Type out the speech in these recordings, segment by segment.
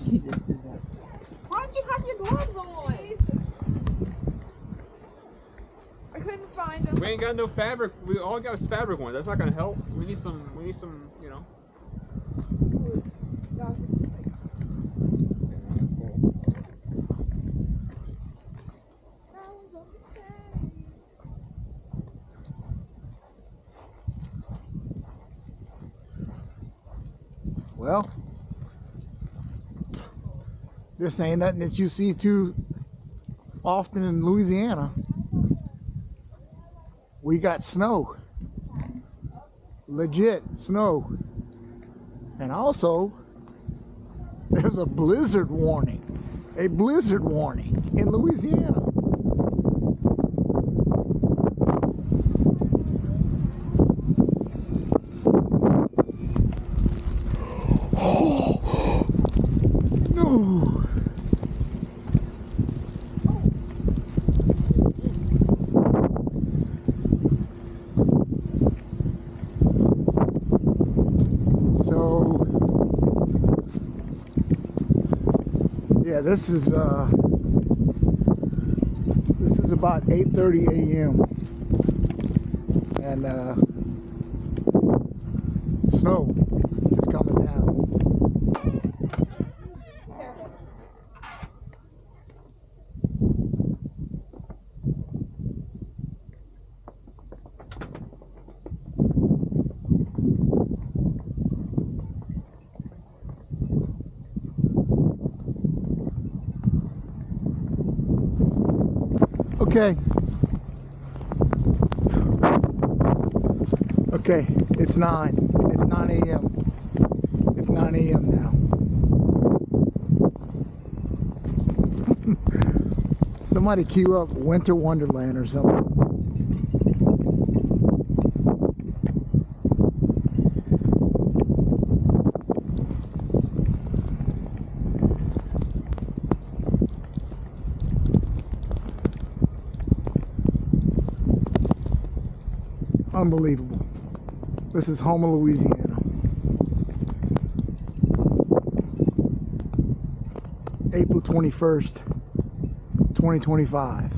She just did that. Why don't you have your gloves on? Jesus. I couldn't find them. We ain't got no fabric. We all got fabric ones. That's not gonna help. We need some, you know. Well, this ain't nothing that you see too often in Louisiana. We got snow. Legit snow. And also, there's a blizzard warning. A blizzard warning in Louisiana. Oh, no. So, yeah, this is about 8:30 a.m. and snow is coming down. Okay. Okay, it's 9. It's 9 a.m. It's 9 a.m. now. Somebody queue up Winter Wonderland or something. Unbelievable. This is Houma, Louisiana. April 21st, 2025.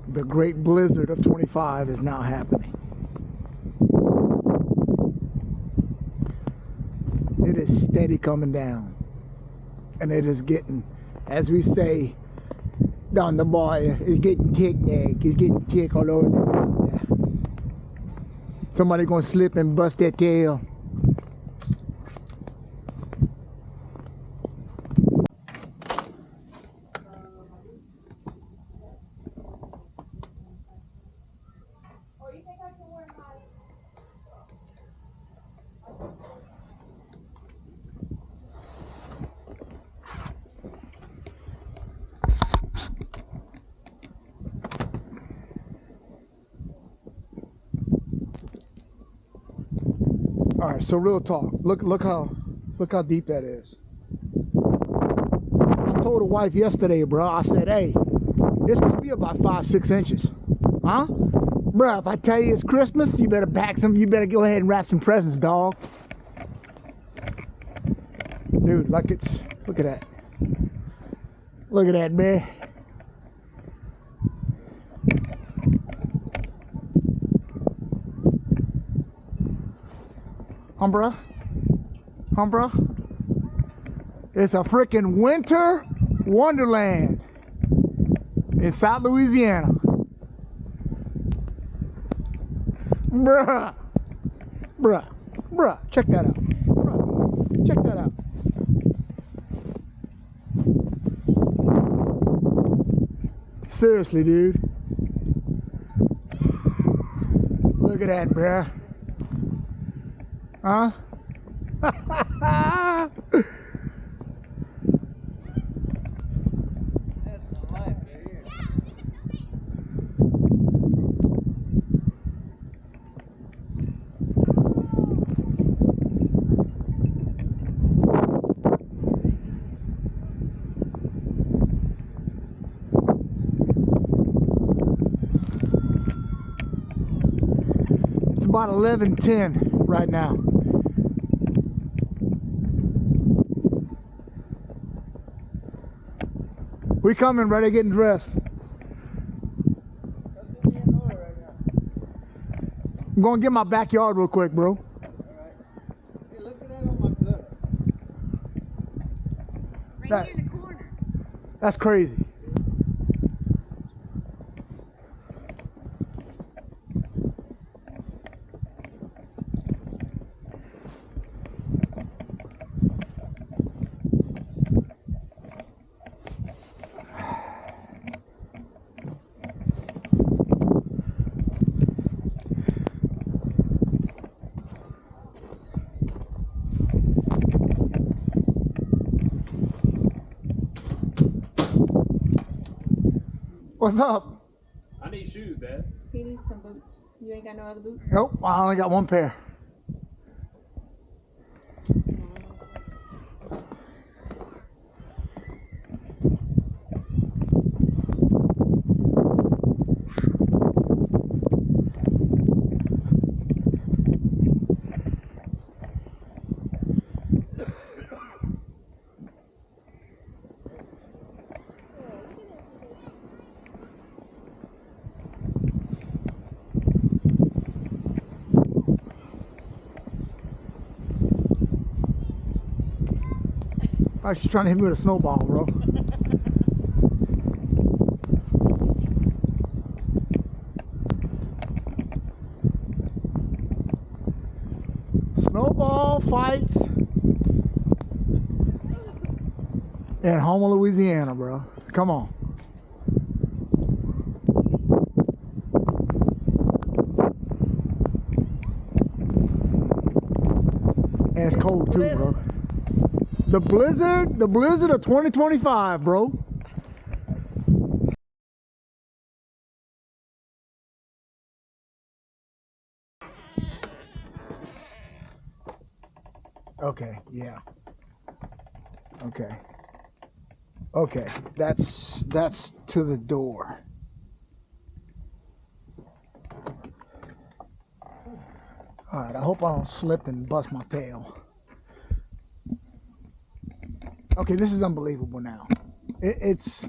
The great blizzard of 25 is now happening. It is steady coming down. And it is getting, as we say down the bar, it's getting thick, Nick. It's getting thick all over the place. Somebody gonna slip and bust that tail. All right, so real talk. Look how deep that is. I told the wife yesterday, bro. I said, hey, it's gonna be about 5-6 inches, huh? Bro, if I tell you it's Christmas, you better pack some. You better go ahead and wrap some presents, dog. Dude, like it's. Look at that. Look at that, man. Bruh. It's a freaking winter wonderland in South Louisiana. Bruh. Check that out. Bruh. Check that out. Seriously, dude. Look at that, bruh. Huh? That's my life right here. It's about 11:10 right now. We coming, ready, getting dressed. I'm gonna get my backyard real quick, bro. Hey, look at that on my glitter. Right here in the corner. That's crazy. What's up? I need shoes, Dad. He needs some boots. You ain't got no other boots? Nope, I only got one pair. I was just trying to hit me with a snowball, bro. Snowball fights in Houma, Louisiana, bro. Come on. And it's cold too, bro. The blizzard of 2025, bro. Okay, yeah. Okay. Okay, that's to the door. All right, I hope I don't slip and bust my tail. Okay, this is unbelievable now. It's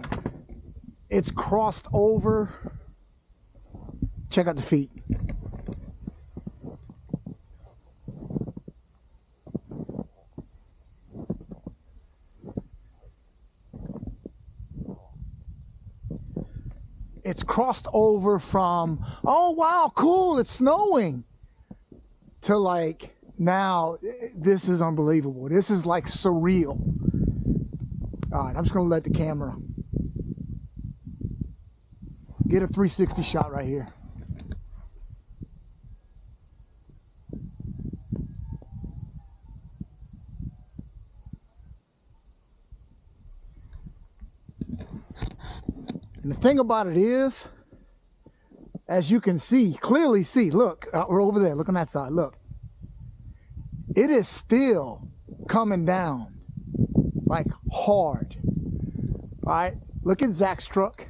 crossed over. Check out the feet. It's crossed over from, oh wow, cool, it's snowing, to like, now, this is unbelievable. This is like surreal. All right, I'm just gonna let the camera get a 360 shot right here. And the thing about it is, as you can see, clearly see, look, we're over there, look on that side, look. It is still coming down. Like hard. All right, look at Zach's truck.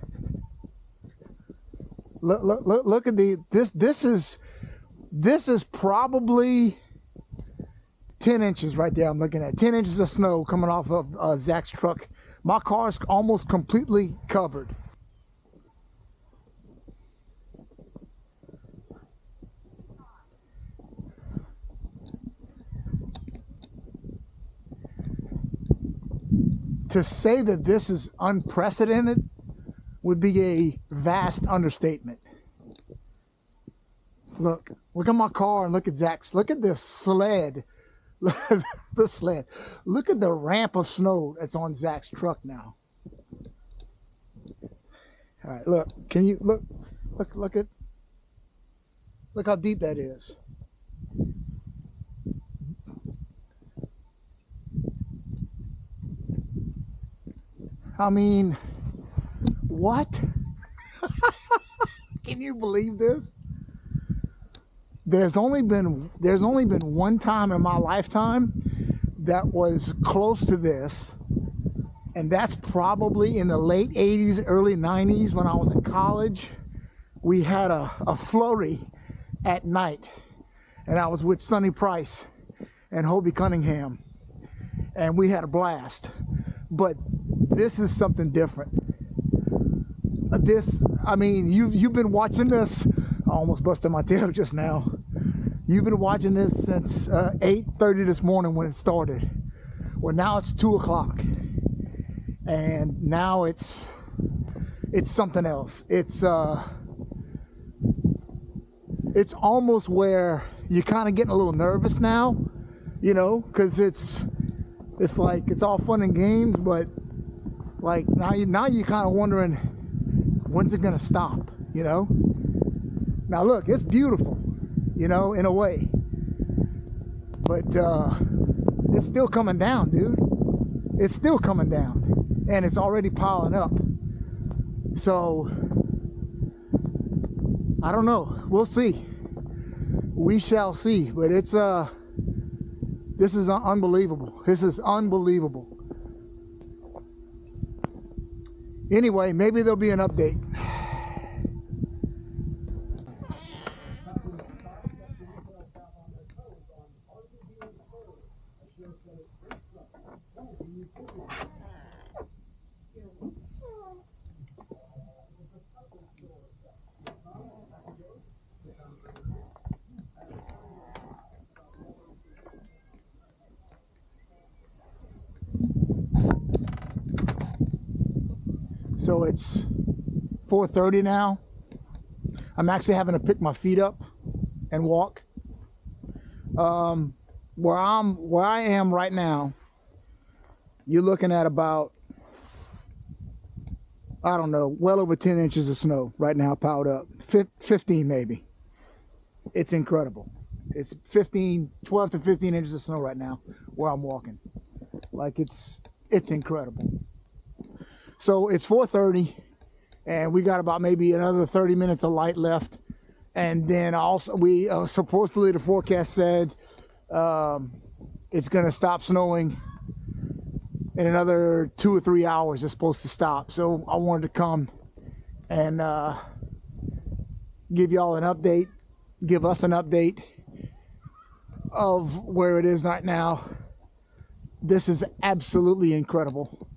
Look at this is probably 10 inches right there. I'm looking at 10 inches of snow coming off of Zach's truck. My car's almost completely covered. To say that this is unprecedented would be a vast understatement. Look at my car and look at Zach's. Look at this sled. The sled. Look at the ramp of snow that's on Zach's truck now. All right, look. Can you look how deep that is. I mean, what? Can you believe this? There's only been one time in my lifetime that was close to this, and that's probably in the late 80s, early 90s when I was in college. We had a flurry at night, and I was with Sonny Price and Hobie Cunningham, and we had a blast. But this is something different. this, I mean, you've been watching this. I almost busted my tail just now. You've been watching this since 8:30 this morning when it started. Well, now it's 2 o'clock, and now it's something else. It's almost where you're kind of getting a little nervous now, you know, because it's like it's all fun and games, but like now you're kind of wondering, when's it gonna stop, you know? Now look, it's beautiful, you know, in a way, but it's still coming down, dude. It's still coming down, and it's already piling up. So I don't know, we'll see, we shall see. But it's this is unbelievable. This is unbelievable. Anyway, maybe there'll be an update. So it's 4:30 now. I'm actually having to pick my feet up and walk. Where I am right now, you're looking at about, I don't know, well over 10 inches of snow right now piled up. 15 maybe. It's incredible. It's 12 to 15 inches of snow right now where I'm walking. Like it's incredible. So it's 4:30, and we got about maybe another 30 minutes of light left. And then also we supposedly the forecast said it's going to stop snowing in another 2 or 3 hours. It's supposed to stop. So I wanted to come and give y'all an update, give us an update of where it is right now. This is absolutely incredible.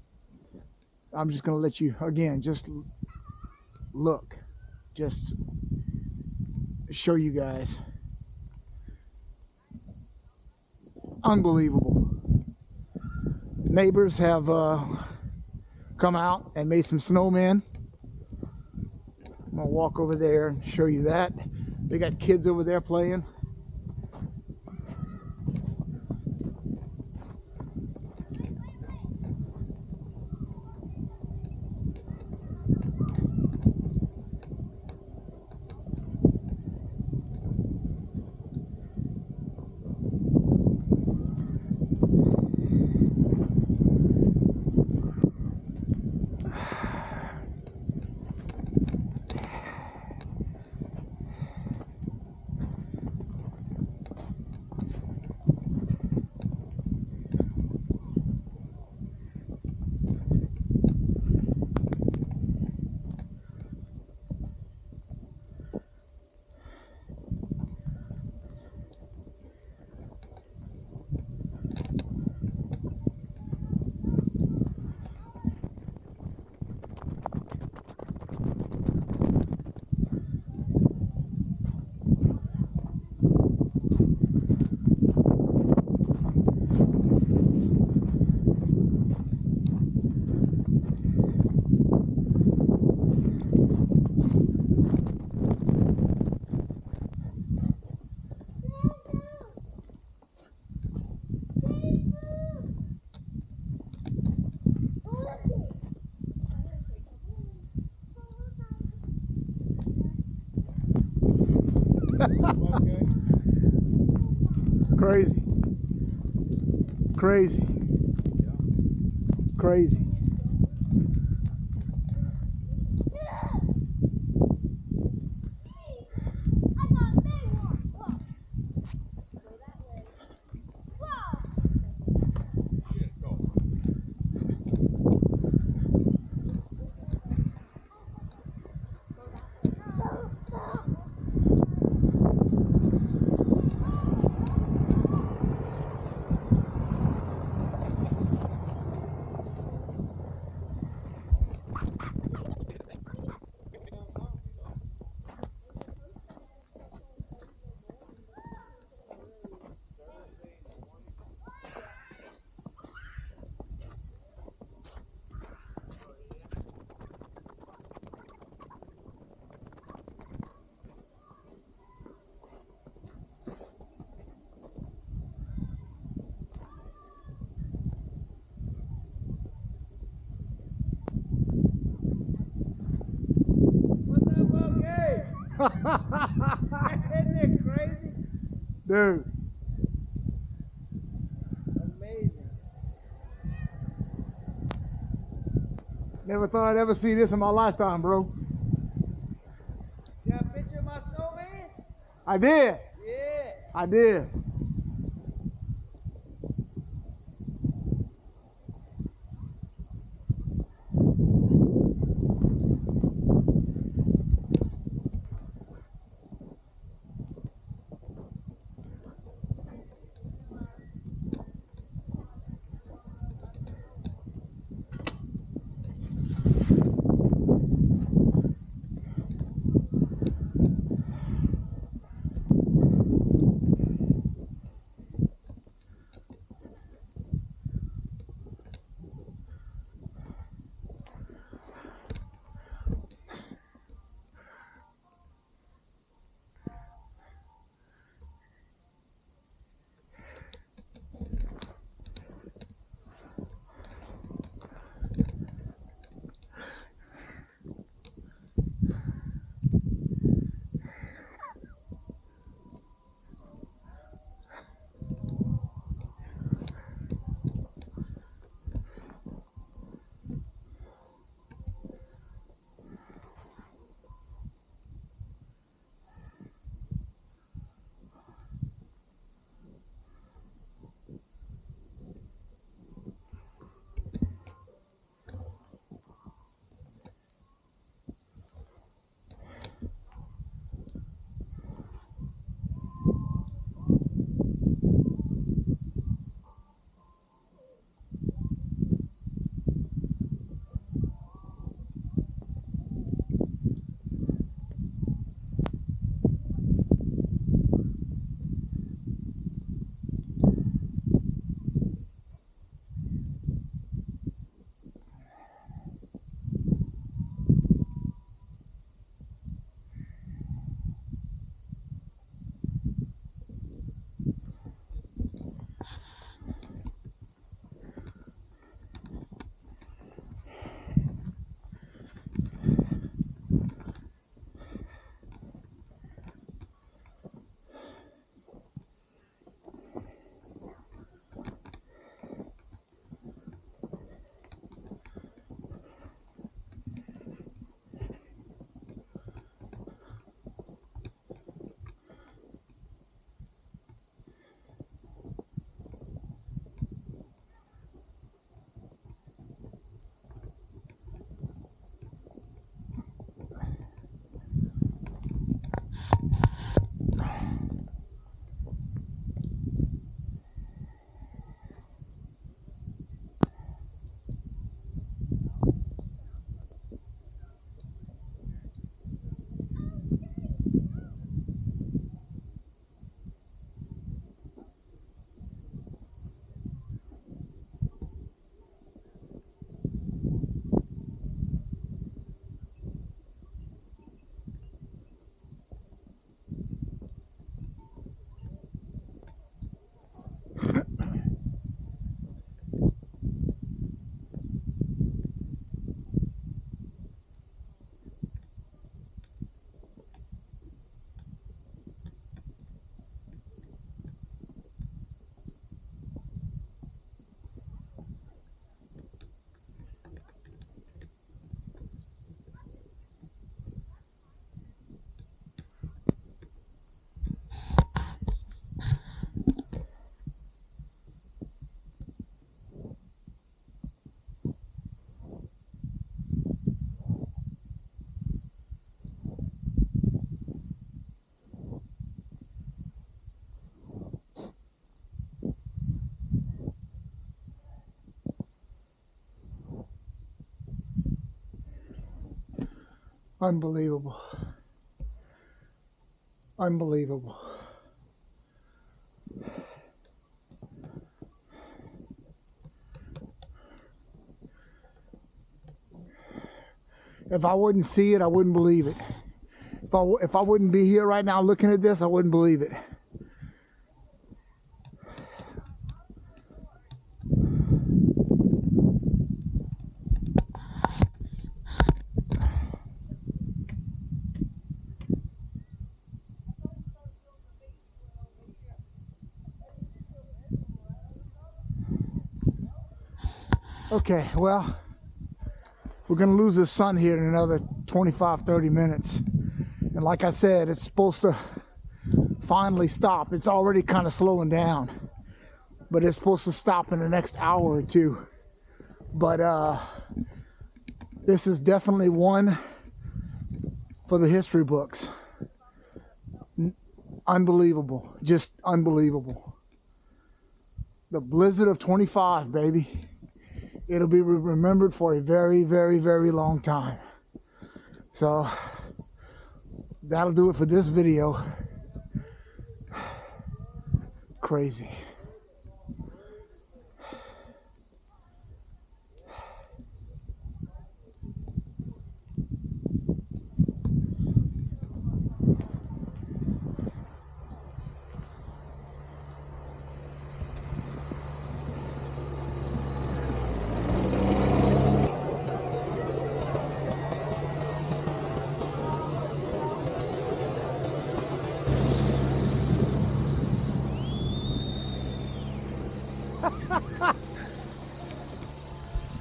I'm just going to let you, again, just look, just show you guys. Unbelievable. Neighbors have come out and made some snowmen. I'm going to walk over there and show you that. They got kids over there playing. Crazy. Crazy. Crazy. Isn't that crazy? Dude. Amazing. Never thought I'd ever see this in my lifetime, bro. You got a picture of my snowman? I did. Yeah. I did. Unbelievable. Unbelievable. If I wouldn't see it, I wouldn't believe it. If I wouldn't be here right now looking at this, I wouldn't believe it. Okay, well, we're gonna lose the sun here in another 25-30 minutes. And like I said, it's supposed to finally stop. It's already kind of slowing down, but it's supposed to stop in the next hour or two. But this is definitely one for the history books. Unbelievable, just unbelievable. The blizzard of 25, baby. It'll be remembered for a very, very, very long time. So that'll do it for this video. Crazy.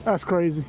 That's crazy.